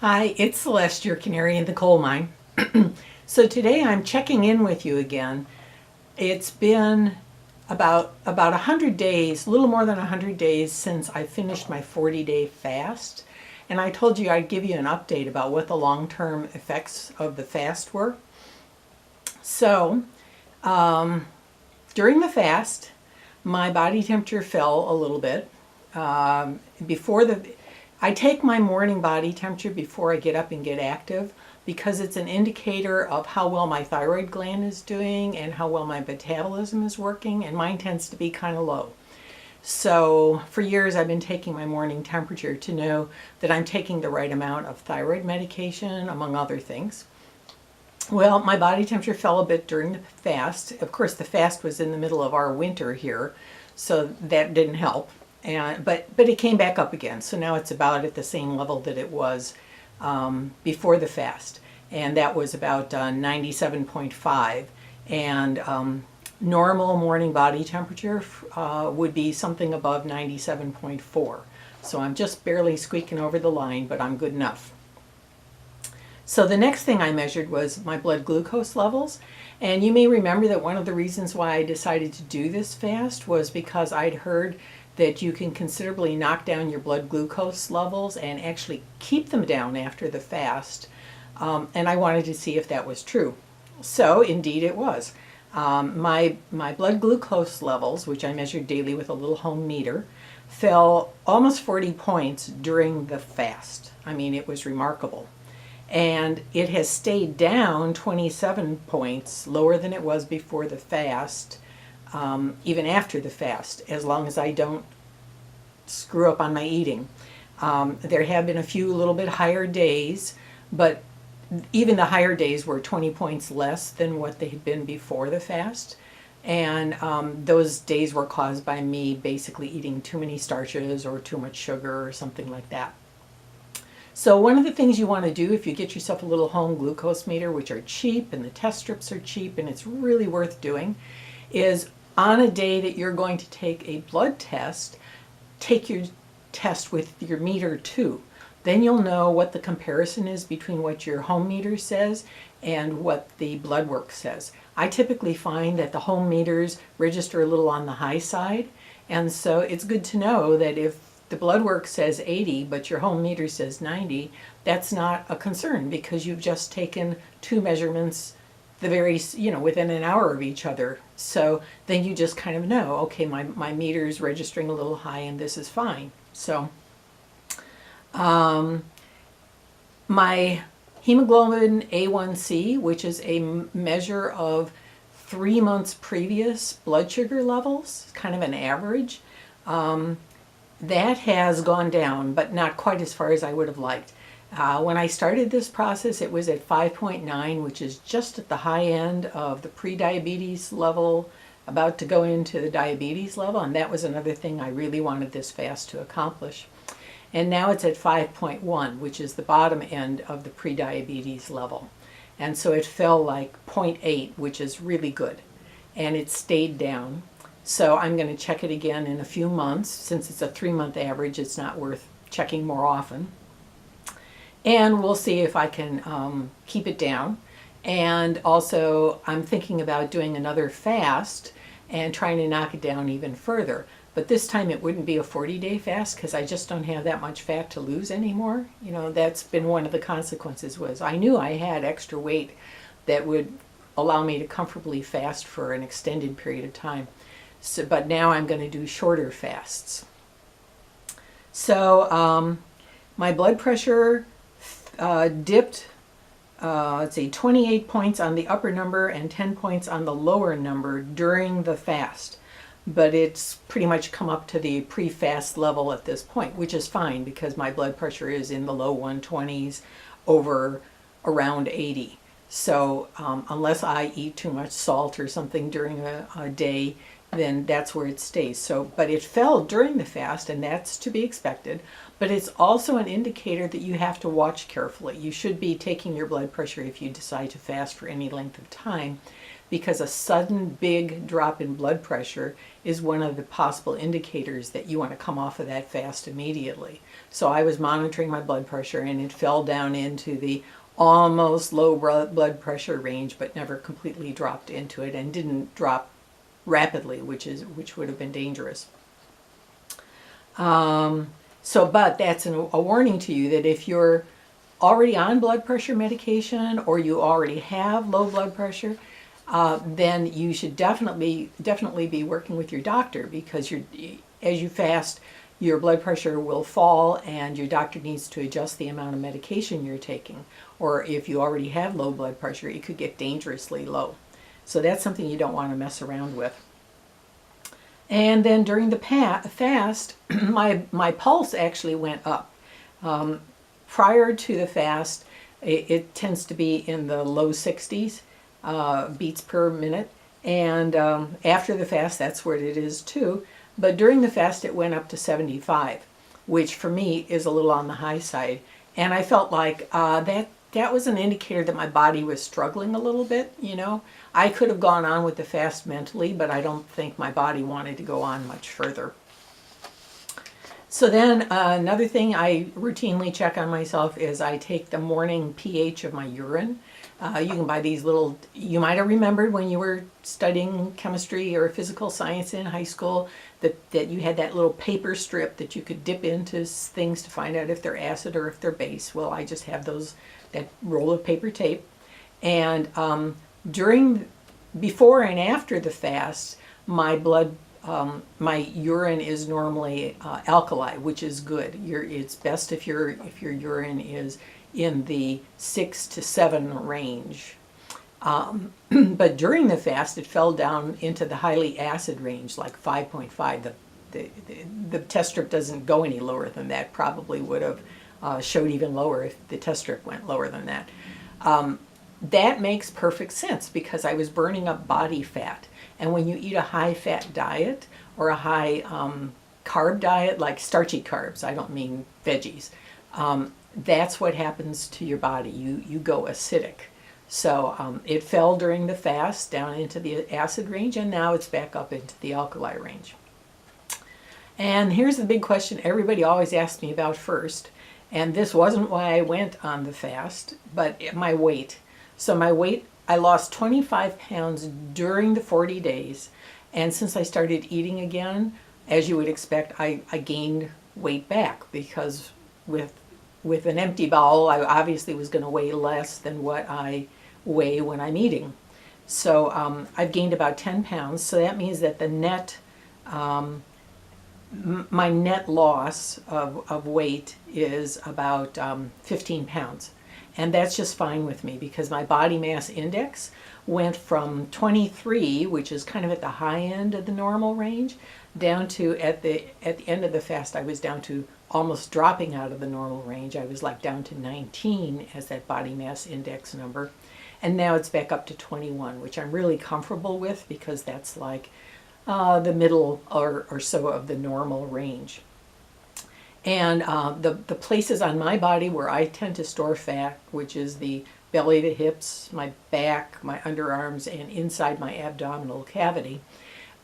Hi, it's Celeste, your canary in the coal mine. So today I'm checking in with you again. It's been about 100 days, a little more than 100 days since I finished my 40-day fast. And I told you I'd give you an update about what the long-term effects of the fast were. So during the fast, my body temperature fell a little bit. I take my morning body temperature before I get up and get active because it's an indicator of how well my thyroid gland is doing and how well my metabolism is working, and mine tends to be kind of low. So for years I've been taking my morning temperature to know that I'm taking the right amount of thyroid medication, among other things. Well, my body temperature fell a bit during the fast. Of course, the fast was in the middle of our winter here, so that didn't help. But it came back up again. So now it's about at the same level that it was before the fast. And that was about 97.5. And normal morning body temperature would be something above 97.4. So I'm just barely squeaking over the line, but I'm good enough. So the next thing I measured was my blood glucose levels. And you may remember that one of the reasons why I decided to do this fast was because I'd heard that you can considerably knock down your blood glucose levels and actually keep them down after the fast. And I wanted to see if that was true. So indeed it was. My blood glucose levels, which I measured daily with a little home meter, fell almost 40 points during the fast. I mean, it was remarkable. And it has stayed down 27 points, lower than it was before the fast, even after the fast, as long as I don't screw up on my eating. There have been a few little bit higher days, but even the higher days were 20 points less than what they had been before the fast. And those days were caused by me basically eating too many starches or too much sugar or something like that. So one of the things you want to do if you get yourself a little home glucose meter, which are cheap and the test strips are cheap and it's really worth doing, is on a day that you're going to take a blood test, take your test with your meter too. Then you'll know what the comparison is between what your home meter says and what the blood work says. I typically find that the home meters register a little on the high side, and so it's good to know that if the blood work says 80 but your home meter says 90, that's not a concern because you've just taken two measurements within an hour of each other. So then you just kind of know, okay, my meter's registering a little high and this is fine. So my hemoglobin A1C, which is a measure of 3 months previous blood sugar levels, kind of an average, that has gone down, but not quite as far as I would have liked. When I started this process, it was at 5.9, which is just at the high end of the pre-diabetes level, about to go into the diabetes level, and that was another thing I really wanted this fast to accomplish. And now it's at 5.1, which is the bottom end of the pre-diabetes level. And so it fell like 0.8, which is really good, and it stayed down. So I'm going to check it again in a few months. Since it's a 3-month average, it's not worth checking more often. And we'll see if I can keep it down. And also, I'm thinking about doing another fast and trying to knock it down even further. But this time it wouldn't be a 40-day fast because I just don't have that much fat to lose anymore. You know, that's been one of the consequences was I knew I had extra weight that would allow me to comfortably fast for an extended period of time. So, but now I'm going to do shorter fasts. So my blood pressure dipped, let's see, 28 points on the upper number and 10 points on the lower number during the fast. But it's pretty much come up to the pre-fast level at this point, which is fine because my blood pressure is in the low 120s over around 80. So unless I eat too much salt or something during a day, then that's where it stays. So, but it fell during the fast, and that's to be expected. But it's also an indicator that you have to watch carefully. You should be taking your blood pressure if you decide to fast for any length of time because a sudden big drop in blood pressure is one of the possible indicators that you want to come off of that fast immediately. So I was monitoring my blood pressure, and it fell down into the almost low blood pressure range, but never completely dropped into it, and didn't drop rapidly, which would have been dangerous. But that's a warning to you that if you're already on blood pressure medication or you already have low blood pressure, then you should definitely be working with your doctor, because as you fast, your blood pressure will fall and your doctor needs to adjust the amount of medication you're taking. Or if you already have low blood pressure, it could get dangerously low. So that's something you don't want to mess around with. And then during the fast, my pulse actually went up. Prior to the fast, it tends to be in the low 60s beats per minute. And after the fast, that's where it is too. But during the fast, it went up to 75, which for me is a little on the high side. And I felt like that was an indicator that my body was struggling a little bit, you know. I could have gone on with the fast mentally, but I don't think my body wanted to go on much further. So then another thing I routinely check on myself is I take the morning pH of my urine. You can buy these little, you might have remembered when you were studying chemistry or physical science in high school that you had that little paper strip that you could dip into things to find out if they're acid or if they're base. Well, I just have that roll of paper tape. And before and after the fast, my urine is normally alkali, which is good. It's best if your urine is in the 6 to 7 range. But during the fast, it fell down into the highly acid range, like 5.5. The test strip doesn't go any lower than that. Probably would have showed even lower if the test strip went lower than that. That makes perfect sense because I was burning up body fat. And when you eat a high-fat diet or a high carb diet, like starchy carbs, I don't mean veggies, that's what happens to your body. You go acidic. So it fell during the fast down into the acid range, and now it's back up into the alkali range. And here's the big question everybody always asks me about first, and this wasn't why I went on the fast, but my weight. So my weight, I lost 25 pounds during the 40 days, and since I started eating again, as you would expect, I gained weight back, because with an empty bowel, I obviously was going to weigh less than what I weigh when I'm eating. So I've gained about 10 pounds, so that means that the net, my net loss of weight is about 15 pounds. And that's just fine with me because my body mass index went from 23, which is kind of at the high end of the normal range, down to at the end of the fast, I was down to almost dropping out of the normal range. I was like down to 19 as that body mass index number. And now it's back up to 21, which I'm really comfortable with because that's like the middle or so of the normal range. And the places on my body where I tend to store fat, which is the belly, the hips, my back, my underarms, and inside my abdominal cavity,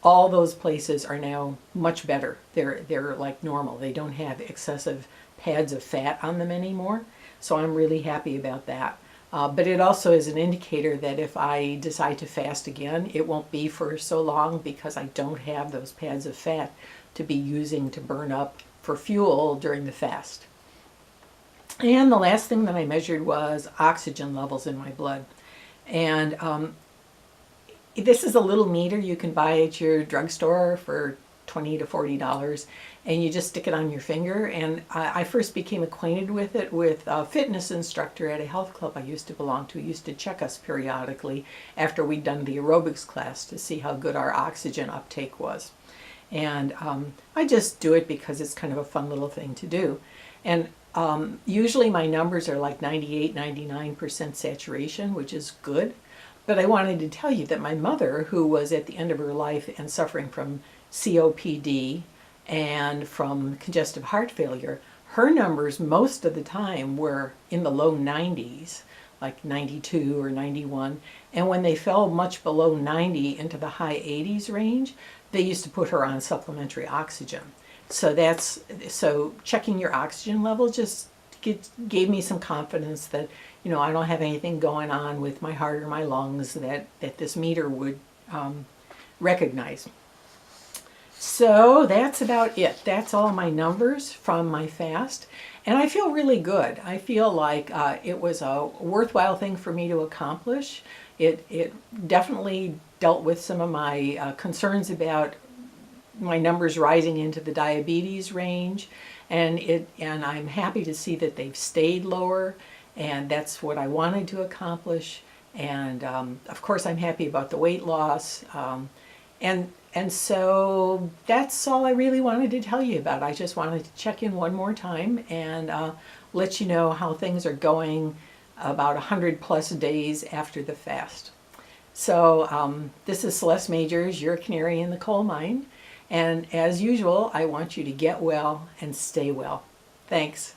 all those places are now much better. They're like normal. They don't have excessive pads of fat on them anymore. So I'm really happy about that. But it also is an indicator that if I decide to fast again, it won't be for so long because I don't have those pads of fat to be using to burn up for fuel during the fast. And the last thing that I measured was oxygen levels in my blood. And this is a little meter you can buy at your drugstore for $20 to $40, and you just stick it on your finger. And I first became acquainted with it with a fitness instructor at a health club I used to belong to. He used to check us periodically after we'd done the aerobics class to see how good our oxygen uptake was. And I just do it because it's kind of a fun little thing to do. And usually my numbers are like 98, 99% saturation, which is good. But I wanted to tell you that my mother, who was at the end of her life and suffering from COPD and from congestive heart failure, her numbers most of the time were in the low 90s, like 92 or 91. And when they fell much below 90 into the high 80s range, they used to put her on supplementary oxygen. So checking your oxygen level just gave me some confidence that, you know, I don't have anything going on with my heart or my lungs that this meter would recognize. So that's about it. That's all my numbers from my fast. And I feel really good. I feel like it was a worthwhile thing for me to accomplish. It definitely dealt with some of my concerns about my numbers rising into the diabetes range. And I'm happy to see that they've stayed lower. And that's what I wanted to accomplish. And of course, I'm happy about the weight loss. And so that's all I really wanted to tell you about. I just wanted to check in one more time and let you know how things are going about 100+ days after the fast. So this is Celeste Majors, your canary in the coal mine. And as usual, I want you to get well and stay well. Thanks.